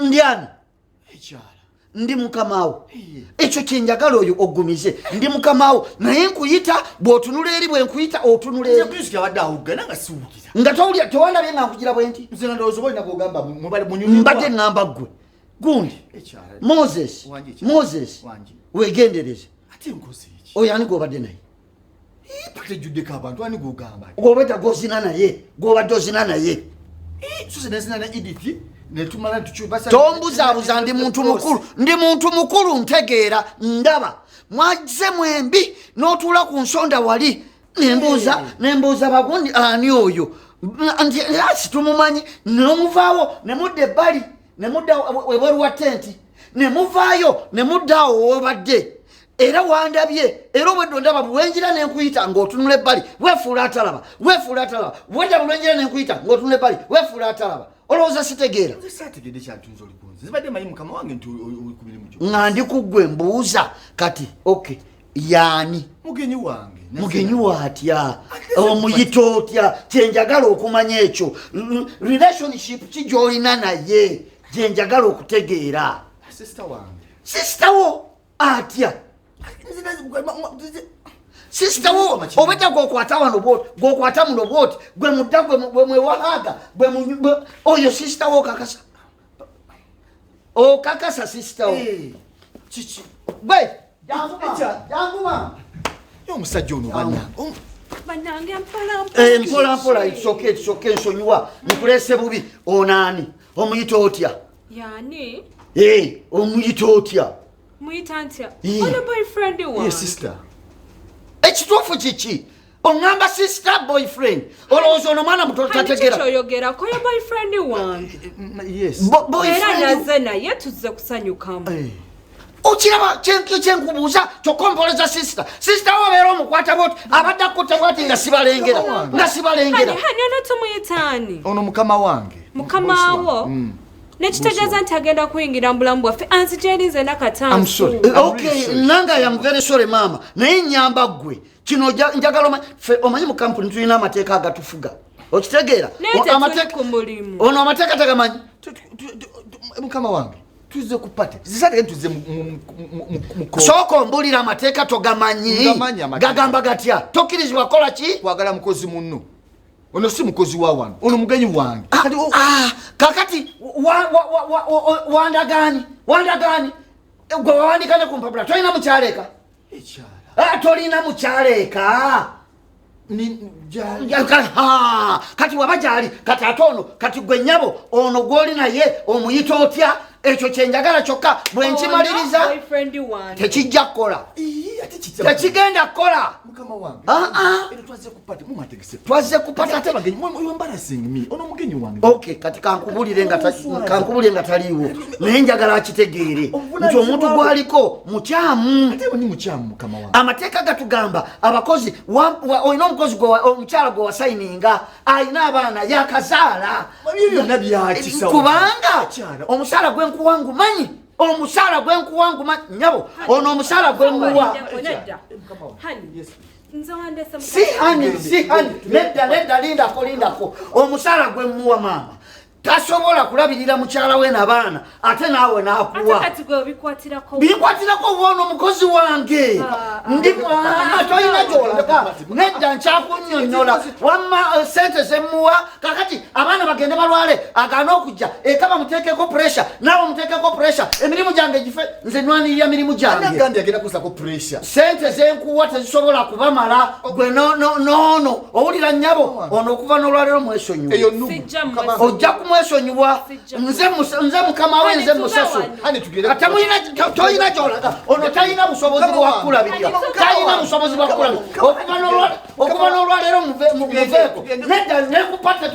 Ndiani ndi mukamawo ekyo kyenjagala oyo ogumize ndi mukamawo naye nkuyita bw'otunula eri bwe nkuyita otunula eri nga towulira tewandabye nga nkugira bwe nti mbadde ŋŋamba ggwe gundi Moses weegendereze oyo ani gw'obadde naye gw'obadde gw'obadde ozina naye tombuzaabuza ndi muntu mukulu ntegeera ndaba mwaze mwembi n'otuula ku nsonda wali nembuuza bagundi ani oyo nti asi tumumanyi nomuvaawo nemudda ebbali nemudda webweru wa tenti nemuvaayo nemuddawo wobadde era wandabye era obweddo ndaba bwenjira nenkuyita ng'otunula ebbali weefuula atalaba bwedda bwenjira nenkuyita ng'otunula ebbali weefuula atalaba olowooza sitegeera nga ndi kuggwe mbuuza kati okay yaani mugenyi watya omuyita otya kyenjagala okumanya ekyo relationship ki gy'olina naye gyenjagala okutegeera sister wo atya sister wo obeta gwokwata wano gwokwata muno bwoti gwe mudda gwe mwewahaga oyo sister wo kakasa sister wo chichi gwe janguma omusajja ono banange mpola isoke nsonyiwa nkulese bubi onani omuyita otya yani omuyita otya muyita ntya ono boyfriend wange yes sister ekituufu kiki oŋŋamba sister boyfriend olowooza ono mwana muto tategeera kyoyogerako yo boyfriend wange era naze naye tuzze kusanyukamu okiraba kyenkubuuza kyokompoleza sister wobeera omukwata bwoti abadde akutta bwati nga sibalengera hani ono tumuyitaani ono mukama wange mukamawo nekitegeeza nti agenda kuyingira mu bulamu bwaffe anzijerinze nakatansu nange am very sorry maama naye nyamba ggwe kino njagala omanyi mu kampuni tulina amateeka agatufuga okitegeera ono amateeka tagamanyi mukama wange tuze ku parte zisatege tuze soko ombulira amateeka togamanyi gagamba gatya tokkirizibwa kola ki kwagala mukozi munno ono si mukozi wa wano ono mugenyi wange kakati wandagani gwe wawandikane ku mpapula tolina mukyaleeka tolina mukyaleeka kati waba gyali kati ate ono kati gwe nnyabo ono gw'oli naye omuyita otya ekyo kyenjagala kyokka bwe nkimaliriza tekijja kukola tekigenda kukola twaze kupata ate okay kati kankubulire nga taliiwo naye njagala akitegeere nti omuntu gwaliko mukyamu amateeka gatugamba abakozi olina omukozi omukyala gwe wasayininga alina abaana yakazaala kubanga omusaala gwenkuwangu manyi omusaala gwenkuwangu manyi nyabo ono omusaala gwemuwa si hani nedda lindako omusaala gwemuwa maama tasobola kulabirira mukyala we n'abaana ate naawe n'akuwa binkwatirako bwono omukozi wange toyina gyolaga nedda nkyakunnyonnyola wamma sente zemuwa kakati abaana bagende balwale agaana okujja eka bamuteekeko pressure naawe omuteekeko pressure emirimu gyange gife nze nwanirira mirimu gyange sente zenkuwa tezisobola kubamala gwe noono owulira nnyabo ono okuva n'olwaliro mwesonyiwa ojja kumwesonyiwa nze mukama we nze musaso toyina gyolaga ono talina busobozi bwakulabirira talina busobozi bwakulabirira okuva n'olwaleero muveeko nedda nekupate